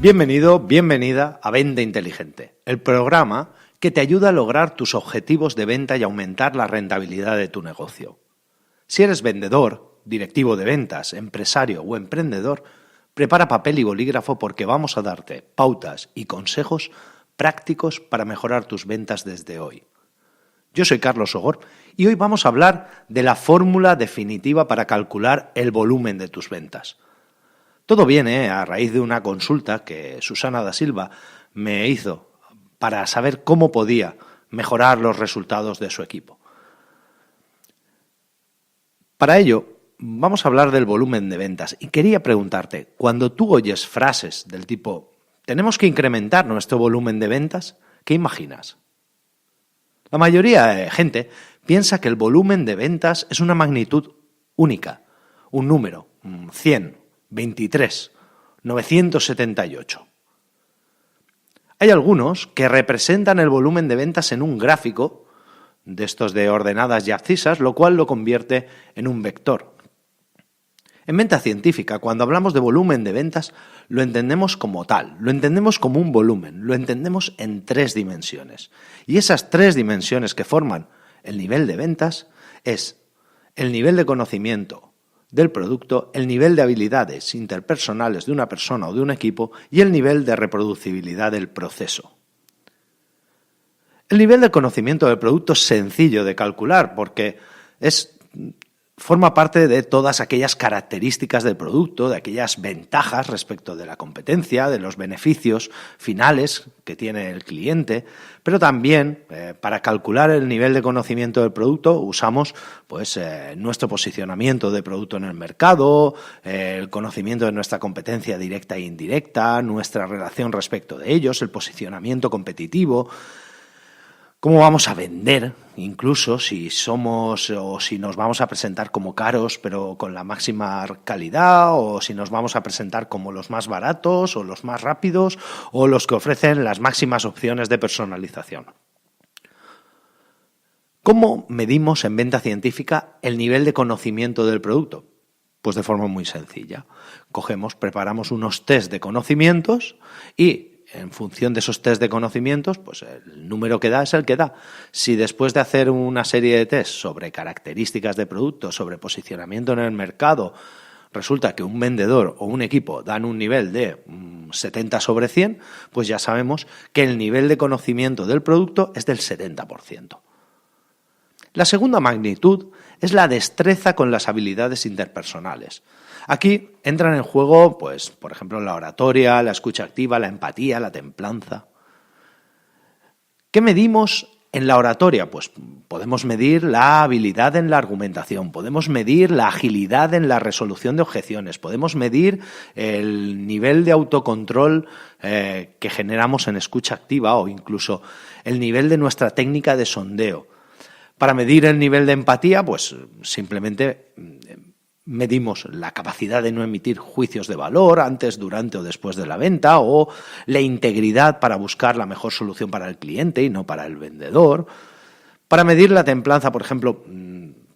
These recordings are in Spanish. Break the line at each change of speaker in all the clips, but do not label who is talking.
Bienvenido, bienvenida a Venta Inteligente, el programa que te ayuda a lograr tus objetivos de venta y aumentar la rentabilidad de tu negocio. Si eres vendedor, directivo de ventas, empresario o emprendedor, prepara papel y bolígrafo porque vamos a darte pautas y consejos prácticos para mejorar tus ventas desde hoy. Yo soy Carlos Sogor y hoy vamos a hablar de la fórmula definitiva para calcular el volumen de tus ventas. Todo viene a raíz de una consulta que Susana da Silva me hizo para saber cómo podía mejorar los resultados de su equipo. Para ello, vamos a hablar del volumen de ventas y quería preguntarte, cuando tú oyes frases del tipo «tenemos que incrementar nuestro volumen de ventas», ¿qué imaginas? La mayoría de gente piensa que el volumen de ventas es una magnitud única, un número, 100, 23, 978. Hay algunos que representan el volumen de ventas en un gráfico, de estos de ordenadas y abscisas, lo cual lo convierte en un vector. En venta científica, cuando hablamos de volumen de ventas, lo entendemos como tal, lo entendemos como un volumen, lo entendemos en 3 dimensiones. Y esas 3 dimensiones que forman el nivel de ventas es el nivel de conocimiento del producto, el nivel de habilidades interpersonales de una persona o de un equipo y el nivel de reproducibilidad del proceso. El nivel de conocimiento del producto es sencillo de calcular porque forma parte de todas aquellas características del producto, de aquellas ventajas respecto de la competencia, de los beneficios finales que tiene el cliente, pero también para calcular el nivel de conocimiento del producto usamos nuestro posicionamiento de producto en el mercado, el conocimiento de nuestra competencia directa e indirecta, nuestra relación respecto de ellos, el posicionamiento competitivo. ¿Cómo vamos a vender? Incluso si somos o si nos vamos a presentar como caros pero con la máxima calidad, o si nos vamos a presentar como los más baratos o los más rápidos o los que ofrecen las máximas opciones de personalización. ¿Cómo medimos en venta científica el nivel de conocimiento del producto? Pues de forma muy sencilla. Preparamos unos test de conocimientos y en función de esos test de conocimientos, pues el número que da es el que da. Si después de hacer una serie de test sobre características de producto, sobre posicionamiento en el mercado, resulta que un vendedor o un equipo dan un nivel de 70 sobre 100, pues ya sabemos que el nivel de conocimiento del producto es del 70%. La segunda magnitud es la destreza con las habilidades interpersonales. Aquí entran en juego, por ejemplo, la oratoria, la escucha activa, la empatía, la templanza. ¿Qué medimos en la oratoria? Pues podemos medir la habilidad en la argumentación, podemos medir la agilidad en la resolución de objeciones, podemos medir el nivel de autocontrol que generamos en escucha activa o incluso el nivel de nuestra técnica de sondeo. Para medir el nivel de empatía, pues simplemente medimos la capacidad de no emitir juicios de valor antes, durante o después de la venta, o la integridad para buscar la mejor solución para el cliente y no para el vendedor. Para medir la templanza, por ejemplo,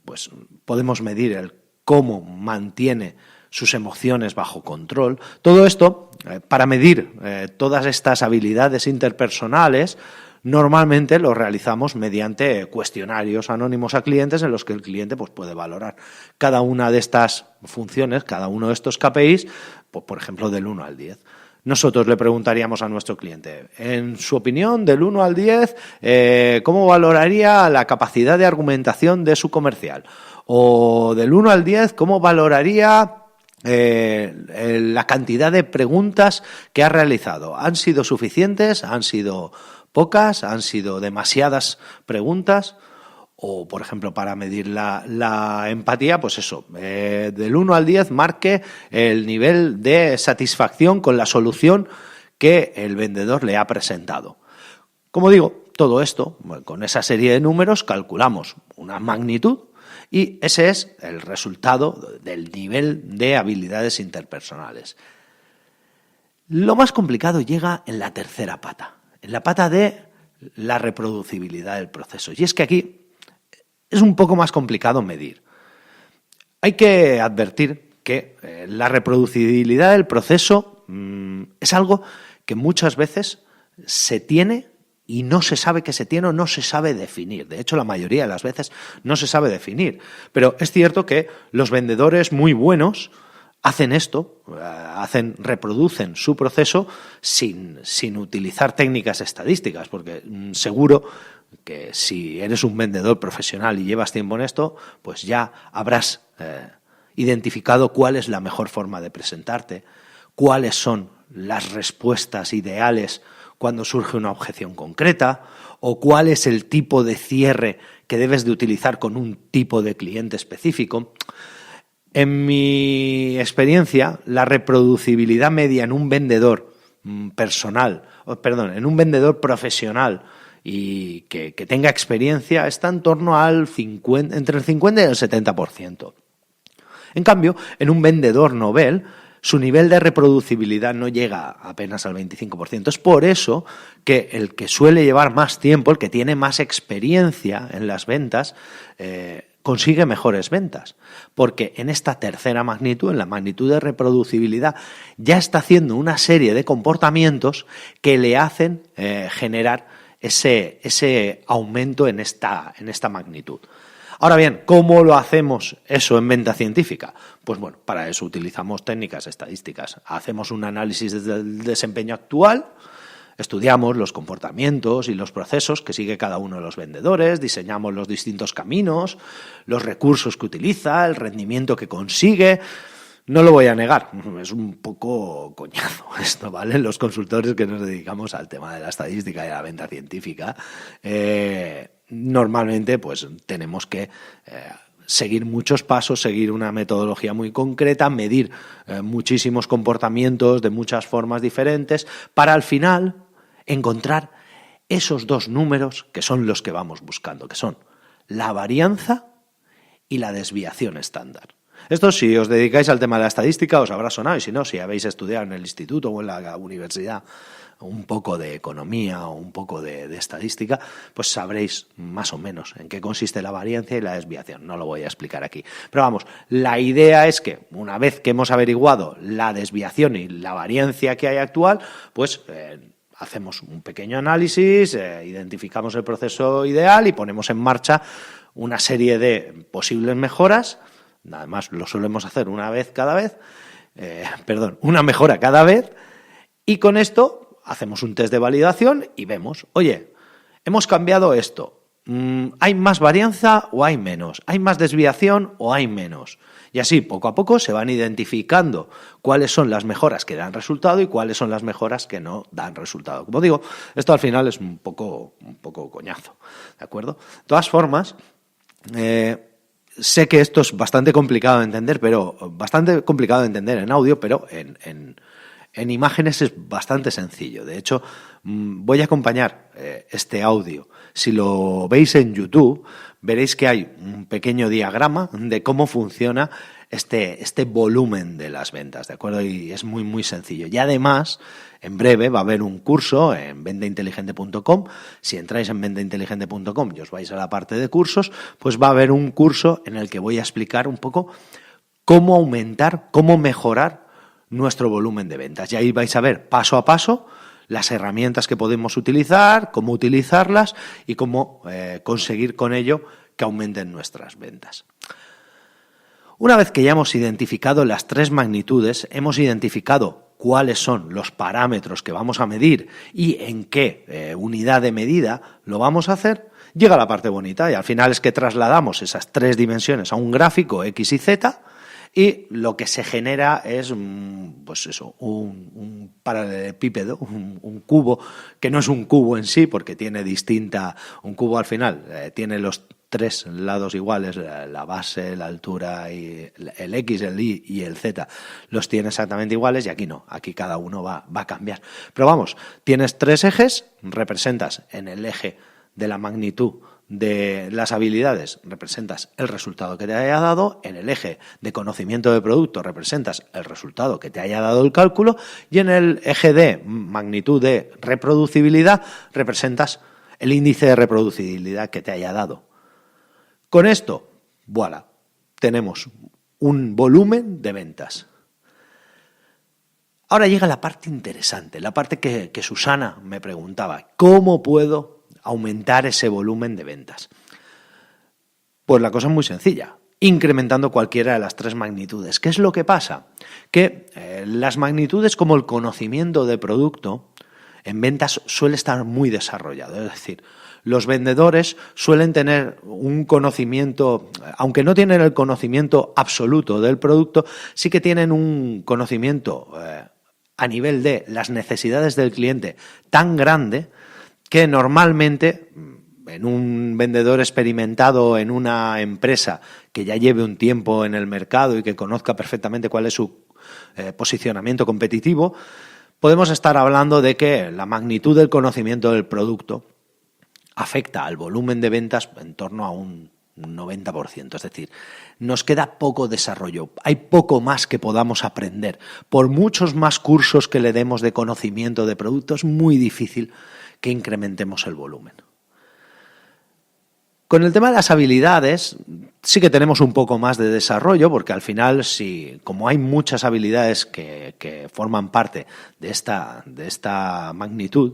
pues podemos medir el cómo mantiene sus emociones bajo control. Todo esto, para medir todas estas habilidades interpersonales, normalmente lo realizamos mediante cuestionarios anónimos a clientes en los que el cliente puede valorar cada una de estas funciones, cada uno de estos KPIs, por ejemplo, del 1 al 10. Nosotros le preguntaríamos a nuestro cliente, en su opinión, del 1 al 10, ¿cómo valoraría la capacidad de argumentación de su comercial? O del 1 al 10, ¿cómo valoraría la cantidad de preguntas que ha realizado? ¿Han sido suficientes? ¿Han sido pocas? ¿Han sido demasiadas preguntas? O, por ejemplo, para medir la empatía, del 1 al 10 marque el nivel de satisfacción con la solución que el vendedor le ha presentado. Como digo, todo esto, con esa serie de números, calculamos una magnitud y ese es el resultado del nivel de habilidades interpersonales. Lo más complicado llega en la tercera pata, en la pata de la reproducibilidad del proceso. Y es que aquí es un poco más complicado medir. Hay que advertir que la reproducibilidad del proceso esto es algo que muchas veces se tiene y no se sabe que se tiene o no se sabe definir. De hecho, la mayoría de las veces no se sabe definir. Pero es cierto que los vendedores muy buenos hacen esto, reproducen su proceso sin utilizar técnicas estadísticas, porque seguro que si eres un vendedor profesional y llevas tiempo en esto, pues ya habrás identificado cuál es la mejor forma de presentarte, cuáles son las respuestas ideales cuando surge una objeción concreta, o cuál es el tipo de cierre que debes de utilizar con un tipo de cliente específico. En mi experiencia, la reproducibilidad media en un vendedor en un vendedor profesional y que tenga experiencia está en torno al entre el 50 y el 70%. En cambio, en un vendedor novel, su nivel de reproducibilidad no llega apenas al 25%. Es por eso que el que suele llevar más tiempo, el que tiene más experiencia en las ventas, consigue mejores ventas. Porque en esta tercera magnitud, en la magnitud de reproducibilidad, ya está haciendo una serie de comportamientos que le hacen generar ese aumento en esta magnitud. Ahora bien, ¿cómo lo hacemos eso en venta científica? Pues bueno, para eso utilizamos técnicas estadísticas. Hacemos un análisis del desempeño actual, estudiamos los comportamientos y los procesos que sigue cada uno de los vendedores, diseñamos los distintos caminos, los recursos que utiliza, el rendimiento que consigue. No lo voy a negar, es un poco coñazo esto, ¿vale? Los consultores que nos dedicamos al tema de la estadística y de la venta científica, normalmente pues tenemos que seguir muchos pasos, seguir una metodología muy concreta, medir muchísimos comportamientos de muchas formas diferentes para al final encontrar esos dos números que son los que vamos buscando, que son la varianza y la desviación estándar. Esto, si os dedicáis al tema de la estadística, os habrá sonado, y si no, si habéis estudiado en el instituto o en la universidad un poco de economía o un poco de estadística, pues sabréis más o menos en qué consiste la varianza y la desviación. No lo voy a explicar aquí. Pero vamos, la idea es que una vez que hemos averiguado la desviación y la varianza que hay actual, pues hacemos un pequeño análisis, identificamos el proceso ideal y ponemos en marcha una serie de posibles mejoras. Además, lo solemos hacer una mejora cada vez, y con esto hacemos un test de validación y vemos, oye, hemos cambiado esto, ¿hay más varianza o hay menos? ¿Hay más desviación o hay menos? Y así, poco a poco, se van identificando cuáles son las mejoras que dan resultado y cuáles son las mejoras que no dan resultado. Como digo, esto al final es un poco coñazo, ¿de acuerdo? De todas formas, sé que esto es bastante complicado de entender, en audio, pero en imágenes es bastante sencillo. De hecho, voy a acompañar este audio. Si lo veis en YouTube, veréis que hay un pequeño diagrama de cómo funciona este volumen de las ventas, ¿de acuerdo? Y es muy, muy sencillo. Y además, en breve va a haber un curso en vendainteligente.com. Si entráis en vendainteligente.com y os vais a la parte de cursos, pues va a haber un curso en el que voy a explicar un poco cómo aumentar, cómo mejorar nuestro volumen de ventas. Y ahí vais a ver paso a paso las herramientas que podemos utilizar, cómo utilizarlas y cómo conseguir con ello que aumenten nuestras ventas. Una vez que ya hemos identificado las tres magnitudes, hemos identificado cuáles son los parámetros que vamos a medir y en qué unidad de medida lo vamos a hacer, llega la parte bonita, y al final es que trasladamos esas tres dimensiones a un gráfico X y Z, y lo que se genera es pues eso, un paralelepípedo, un cubo, que no es un cubo en sí, porque tiene un cubo al final tiene los tres lados iguales, la base, la altura, y el X, el Y y el Z los tiene exactamente iguales, y aquí no, aquí cada uno va a cambiar. Pero vamos, tienes tres ejes, representas en el eje de la magnitud de las habilidades, representas el resultado que te haya dado, en el eje de conocimiento de producto representas el resultado que te haya dado el cálculo, y en el eje de magnitud de reproducibilidad representas el índice de reproducibilidad que te haya dado. Con esto, voilà, tenemos un volumen de ventas. Ahora llega la parte interesante, la parte que Susana me preguntaba. ¿Cómo puedo aumentar ese volumen de ventas? Pues la cosa es muy sencilla, incrementando cualquiera de las 3 magnitudes. ¿Qué es lo que pasa? Que las magnitudes como el conocimiento de producto en ventas suele estar muy desarrollado. Es decir, los vendedores suelen tener un conocimiento, aunque no tienen el conocimiento absoluto del producto, sí que tienen un conocimiento a nivel de las necesidades del cliente tan grande que normalmente en un vendedor experimentado en una empresa que ya lleve un tiempo en el mercado y que conozca perfectamente cuál es su posicionamiento competitivo, podemos estar hablando de que la magnitud del conocimiento del producto afecta al volumen de ventas en torno a un 90%. Es decir, nos queda poco desarrollo, hay poco más que podamos aprender. Por muchos más cursos que le demos de conocimiento de producto, es muy difícil que incrementemos el volumen. Con el tema de las habilidades, sí que tenemos un poco más de desarrollo, porque al final, como hay muchas habilidades que forman parte de esta magnitud,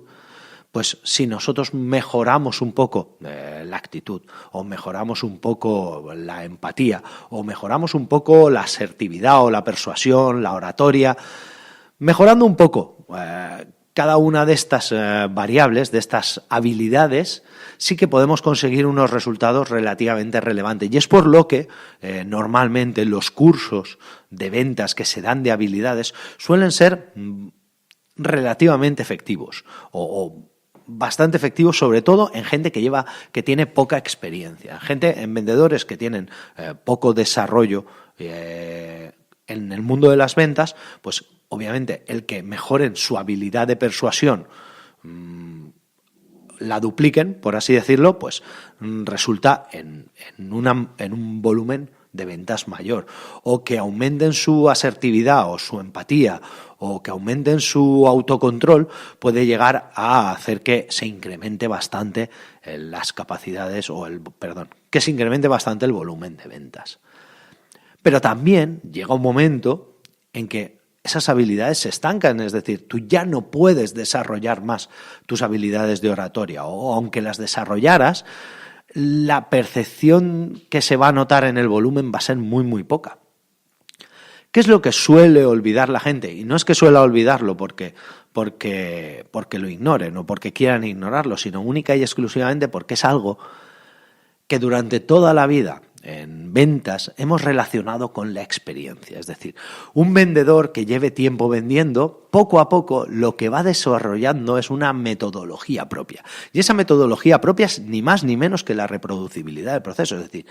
pues si nosotros mejoramos un poco la actitud, o mejoramos un poco la empatía, o mejoramos un poco la asertividad o la persuasión, la oratoria, mejorando un poco cada una de estas variables, de estas habilidades, sí que podemos conseguir unos resultados relativamente relevantes. Y es por lo que normalmente los cursos de ventas que se dan de habilidades suelen ser relativamente efectivos o bastante efectivos, sobre todo en gente que tiene poca experiencia, en vendedores que tienen poco desarrollo en el mundo de las ventas. Pues obviamente el que mejoren su habilidad de persuasión, la dupliquen, por así decirlo, pues resulta en un volumen de ventas mayor, o que aumenten su asertividad o su empatía, o que aumenten su autocontrol, puede llegar a hacer que se incremente bastante las capacidades que se incremente bastante el volumen de ventas. Pero también llega un momento en que esas habilidades se estancan, es decir, tú ya no puedes desarrollar más tus habilidades de oratoria, o aunque las desarrollaras, la percepción que se va a notar en el volumen va a ser muy, muy poca. ¿Qué es lo que suele olvidar la gente? Y no es que suela olvidarlo porque lo ignoren o porque quieran ignorarlo, sino única y exclusivamente porque es algo que durante toda la vida en ventas hemos relacionado con la experiencia. Es decir, un vendedor que lleve tiempo vendiendo, poco a poco lo que va desarrollando es una metodología propia. Y esa metodología propia es ni más ni menos que la reproducibilidad del proceso. Es decir,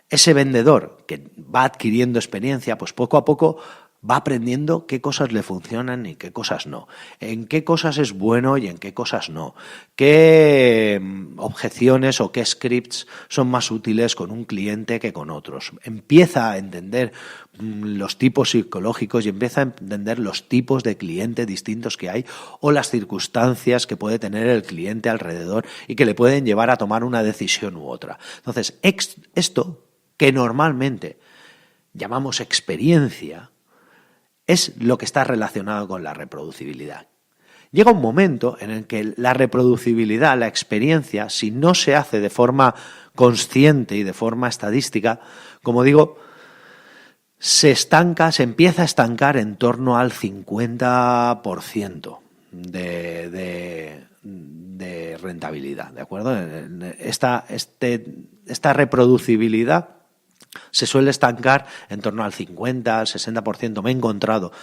ese vendedor que va adquiriendo experiencia, pues poco a poco va aprendiendo qué cosas le funcionan y qué cosas no, en qué cosas es bueno y en qué cosas no, qué objeciones o qué scripts son más útiles con un cliente que con otros. Empieza a entender los tipos psicológicos y empieza a entender los tipos de cliente distintos que hay o las circunstancias que puede tener el cliente alrededor y que le pueden llevar a tomar una decisión u otra. Entonces, esto que normalmente llamamos experiencia, es lo que está relacionado con la reproducibilidad. Llega un momento en el que la reproducibilidad, la experiencia, si no se hace de forma consciente y de forma estadística, como digo, se empieza a estancar en torno al 50% de rentabilidad, ¿de acuerdo? Esta reproducibilidad se suele estancar en torno al 50, al 60%. Me he encontrado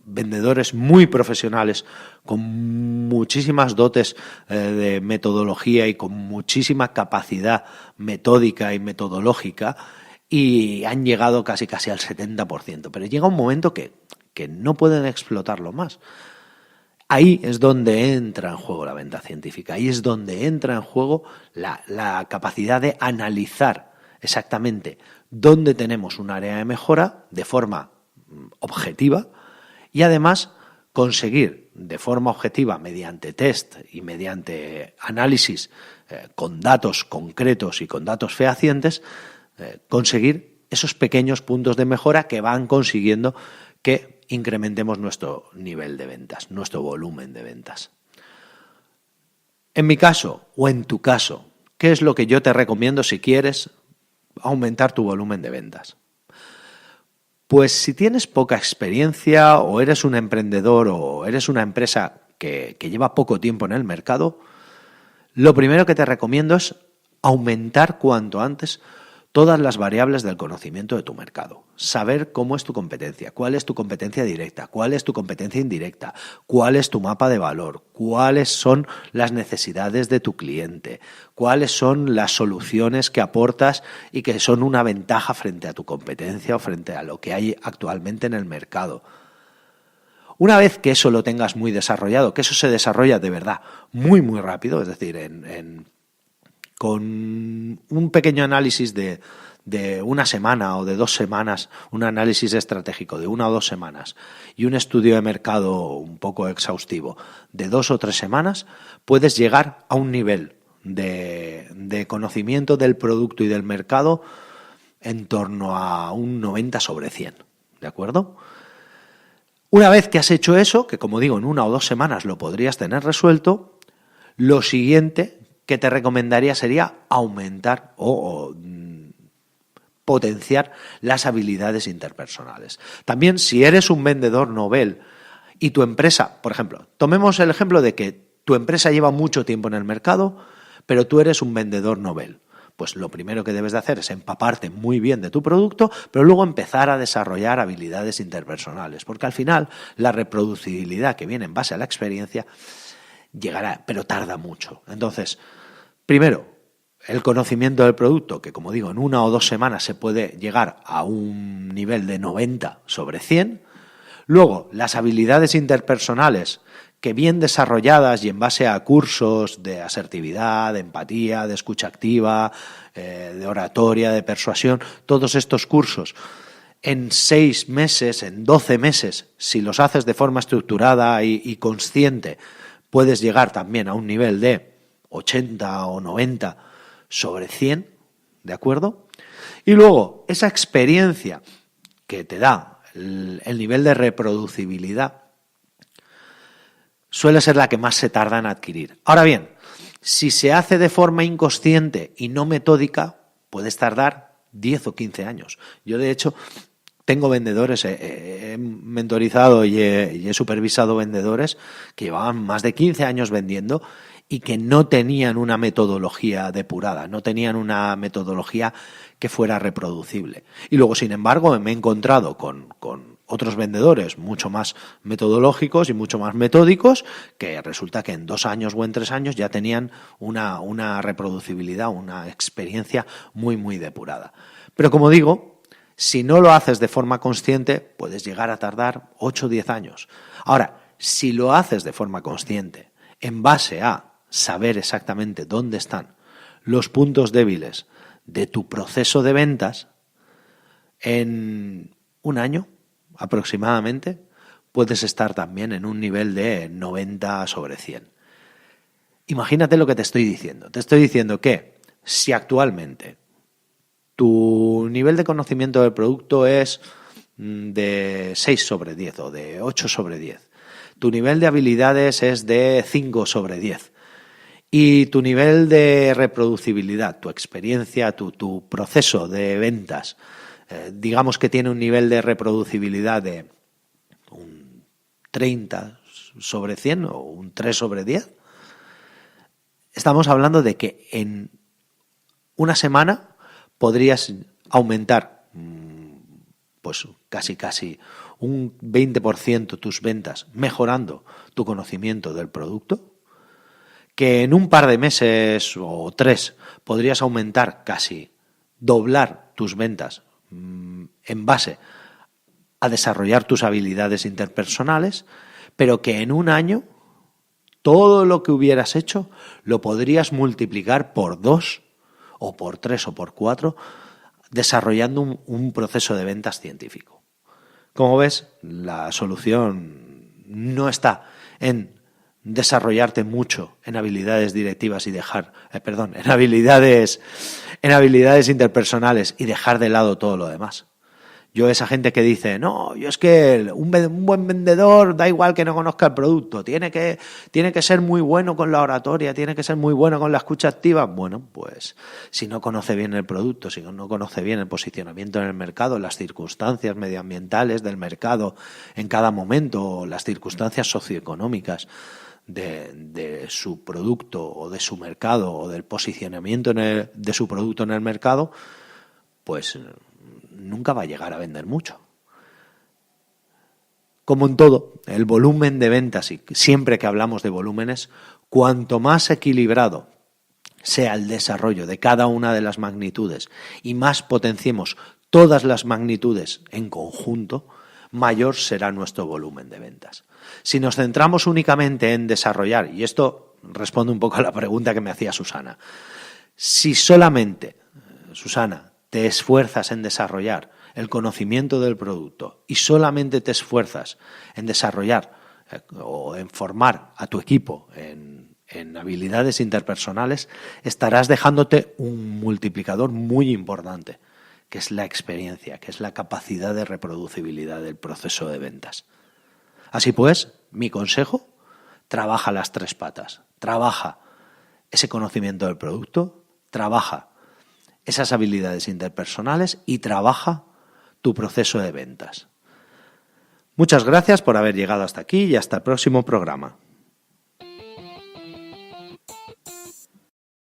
vendedores muy profesionales con muchísimas dotes de metodología y con muchísima capacidad metódica y metodológica y han llegado casi al 70%. Pero llega un momento que no pueden explotarlo más. Ahí es donde entra en juego la venta científica, ahí es donde entra en juego la capacidad de analizar exactamente dónde tenemos un área de mejora de forma objetiva y además conseguir de forma objetiva mediante test y mediante análisis con datos concretos y con datos fehacientes conseguir esos pequeños puntos de mejora que van consiguiendo que incrementemos nuestro nivel de ventas, nuestro volumen de ventas. En mi caso, o en tu caso, ¿qué es lo que yo te recomiendo si quieres aumentar tu volumen de ventas? Pues si tienes poca experiencia o eres un emprendedor o eres una empresa que lleva poco tiempo en el mercado, lo primero que te recomiendo es aumentar cuanto antes todas las variables del conocimiento de tu mercado. Saber cómo es tu competencia, cuál es tu competencia directa, cuál es tu competencia indirecta, cuál es tu mapa de valor, cuáles son las necesidades de tu cliente, cuáles son las soluciones que aportas y que son una ventaja frente a tu competencia o frente a lo que hay actualmente en el mercado. Una vez que eso lo tengas muy desarrollado, que eso se desarrolla de verdad muy, muy rápido, es decir, con un pequeño análisis de una semana o de 2 semanas, un análisis estratégico de 1 o 2 semanas y un estudio de mercado un poco exhaustivo de 2 o 3 semanas, puedes llegar a un nivel de conocimiento del producto y del mercado en torno a un 90 sobre 100, ¿de acuerdo? Una vez que has hecho eso, que como digo, en 1 o 2 semanas lo podrías tener resuelto, lo siguiente que te recomendaría sería aumentar o potenciar las habilidades interpersonales. También, si eres un vendedor novel y tu empresa, por ejemplo, tomemos el ejemplo de que tu empresa lleva mucho tiempo en el mercado, pero tú eres un vendedor novel. Pues lo primero que debes de hacer es empaparte muy bien de tu producto, pero luego empezar a desarrollar habilidades interpersonales, porque al final la reproducibilidad que viene en base a la experiencia llegará, pero tarda mucho. Entonces, primero, el conocimiento del producto, que como digo, en 1 o 2 semanas se puede llegar a un nivel de 90 sobre 100. Luego, las habilidades interpersonales, que bien desarrolladas y en base a cursos de asertividad, de empatía, de escucha activa, de oratoria, de persuasión, todos estos cursos, en 6 meses, en 12 meses, si los haces de forma estructurada y consciente, puedes llegar también a un nivel de 80 o 90 sobre 100, ¿de acuerdo? Y luego, esa experiencia que te da el nivel de reproducibilidad suele ser la que más se tarda en adquirir. Ahora bien, si se hace de forma inconsciente y no metódica, puedes tardar 10 o 15 años. Yo, de hecho, tengo vendedores, he mentorizado y he supervisado vendedores que llevaban más de 15 años vendiendo y que no tenían una metodología depurada, no tenían una metodología que fuera reproducible. Y luego, sin embargo, me he encontrado con otros vendedores mucho más metodológicos y mucho más metódicos, que resulta que en 2 años o en 3 años ya tenían una reproducibilidad, una experiencia muy, muy depurada. Pero como digo, si no lo haces de forma consciente, puedes llegar a tardar 8 o 10 años. Ahora, si lo haces de forma consciente, en base a saber exactamente dónde están los puntos débiles de tu proceso de ventas, en 1 año aproximadamente puedes estar también en un nivel de 90 sobre 100. Imagínate lo que te estoy diciendo. Te estoy diciendo que si actualmente tu nivel de conocimiento del producto es de 6 sobre 10 o de 8 sobre 10, tu nivel de habilidades es de 5 sobre 10 y tu nivel de reproducibilidad, tu experiencia, tu proceso de ventas, digamos que tiene un nivel de reproducibilidad de un 30 sobre 100 o un 3 sobre 10, estamos hablando de que en 1 semana podrías aumentar pues casi un 20% tus ventas mejorando tu conocimiento del producto, que en un par de meses o 3 podrías aumentar doblar tus ventas en base a desarrollar tus habilidades interpersonales, pero que en 1 año todo lo que hubieras hecho lo podrías multiplicar por 2 o por 3 o por 4 desarrollando un proceso de ventas científico. Como ves, la solución no está en desarrollarte mucho en habilidades directivas y en habilidades interpersonales y dejar de lado todo lo demás. Yo, esa gente que dice, no, yo es que un buen vendedor da igual que no conozca el producto, tiene que ser muy bueno con la oratoria, tiene que ser muy bueno con la escucha activa. Bueno, pues si no conoce bien el producto, si no conoce bien el posicionamiento en el mercado, las circunstancias medioambientales del mercado en cada momento, las circunstancias socioeconómicas de su producto o de su mercado o del posicionamiento de su producto en el mercado, pues nunca va a llegar a vender mucho. Como en todo, el volumen de ventas, y siempre que hablamos de volúmenes, cuanto más equilibrado sea el desarrollo de cada una de las magnitudes y más potenciemos todas las magnitudes en conjunto, mayor será nuestro volumen de ventas. Si nos centramos únicamente en desarrollar, y esto responde un poco a la pregunta que me hacía Susana, si solamente, Susana, te esfuerzas en desarrollar el conocimiento del producto y solamente te esfuerzas en desarrollar o en formar a tu equipo en habilidades interpersonales, estarás dejándote un multiplicador muy importante, que es la experiencia, que es la capacidad de reproducibilidad del proceso de ventas. Así pues, mi consejo, trabaja las 3 patas. Trabaja ese conocimiento del producto, trabaja esas habilidades interpersonales y trabaja tu proceso de ventas. Muchas gracias por haber llegado hasta aquí y hasta el próximo programa.